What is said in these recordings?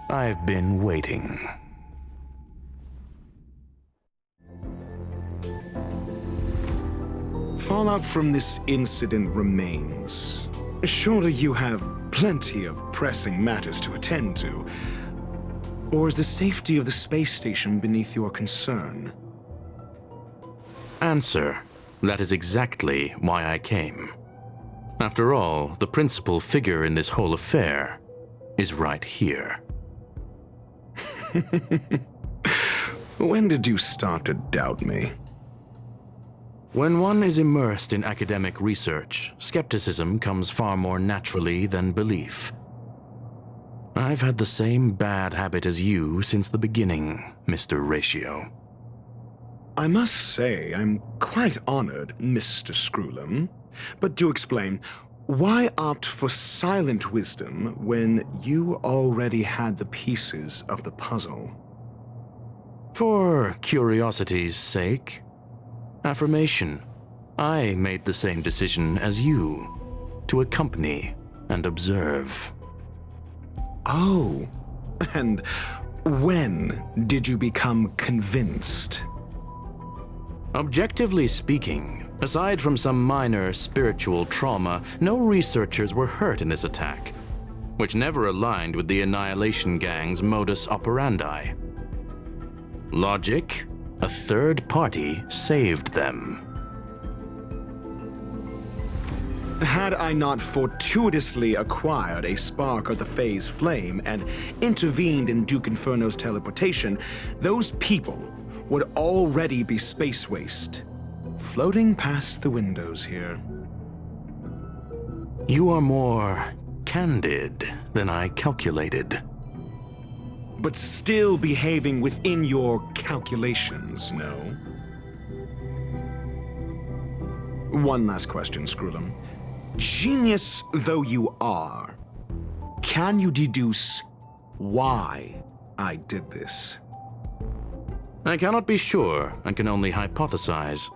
I've been waiting. Fallout from this incident remains. Surely you have plenty of pressing matters to attend to. Or is the safety of the space station beneath your concern? Answer. That is exactly why I came. After all, the principal figure in this whole affair is right here. When did you start to doubt me? When one is immersed in academic research, skepticism comes far more naturally than belief. I've had the same bad habit as you since the beginning, Mr. Ratio. I must say I'm quite honored, Mr. Screwlam. But do explain, why opt for silent wisdom when you already had the pieces of the puzzle? For curiosity's sake. Affirmation. I made the same decision as you, to accompany and observe. Oh, and when did you become convinced? Objectively speaking, aside from some minor spiritual trauma, no researchers were hurt in this attack, which never aligned with the Annihilation Gang's modus operandi. Logic? A third party saved them. Had I not fortuitously acquired a spark of the phase flame and intervened in Duke Inferno's teleportation, those people would already be space waste, floating past the windows here. You are more candid than I calculated. But still behaving within your calculations, no? One last question, Screwlam. Genius though you are, can you deduce why I did this? I cannot be sure and can only hypothesize.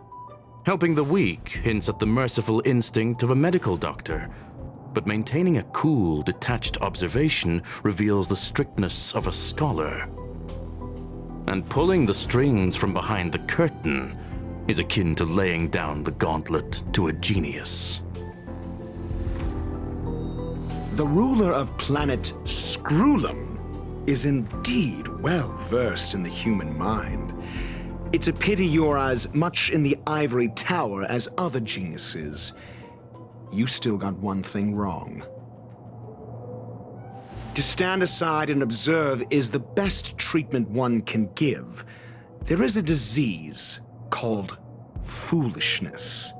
Helping the weak hints at the merciful instinct of a medical doctor, but maintaining a cool, detached observation reveals the strictness of a scholar. And pulling the strings from behind the curtain is akin to laying down the gauntlet to a genius. The ruler of planet Screwlam is indeed well versed in the human mind. It's a pity you're as much in the ivory tower as other geniuses. You still got one thing wrong. To stand aside and observe is the best treatment one can give. There is a disease called foolishness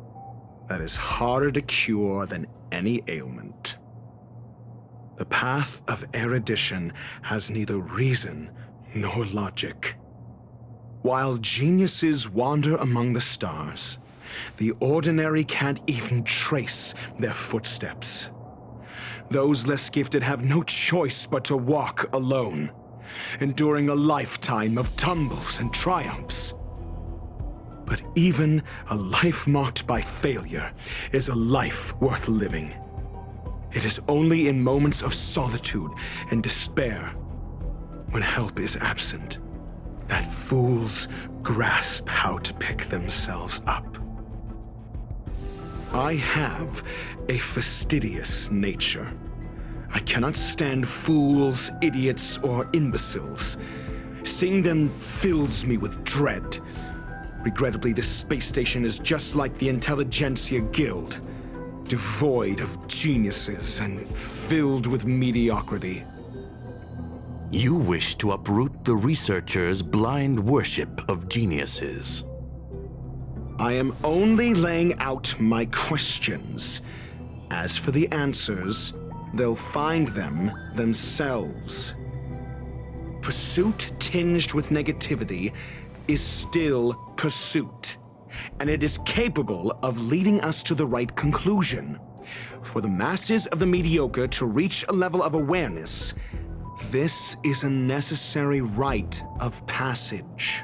that is harder to cure than any ailment. The path of erudition has neither reason nor logic. While geniuses wander among the stars, the ordinary can't even trace their footsteps. Those less gifted have no choice but to walk alone, enduring a lifetime of tumbles and triumphs. But even a life marked by failure is a life worth living. It is only in moments of solitude and despair, when help is absent, that fools grasp how to pick themselves up. I have a fastidious nature. I cannot stand fools, idiots, or imbeciles. Seeing them fills me with dread. Regrettably, this space station is just like the Intelligentsia Guild, devoid of geniuses and filled with mediocrity. You wish to uproot the researchers' blind worship of geniuses. I am only laying out my questions. As for the answers, they'll find them themselves. Pursuit tinged with negativity is still pursuit, and it is capable of leading us to the right conclusion. For the masses of the mediocre to reach a level of awareness, this is a necessary rite of passage.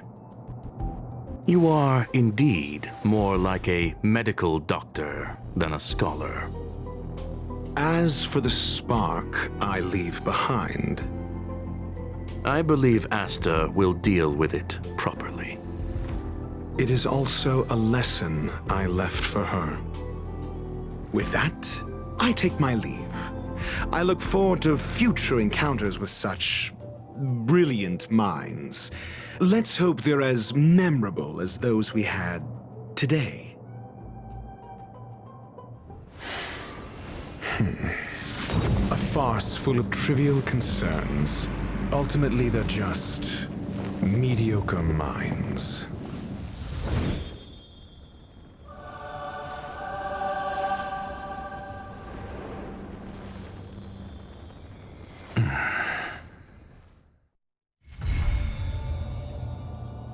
You are indeed more like a medical doctor than a scholar. As for the spark I leave behind, I believe Asta will deal with it properly. it is also a lesson I left for her. With that, I take my leave. I look forward to future encounters with such brilliant minds. Let's hope they're as memorable as those we had today. A farce full of trivial concerns. Ultimately, they're just mediocre minds.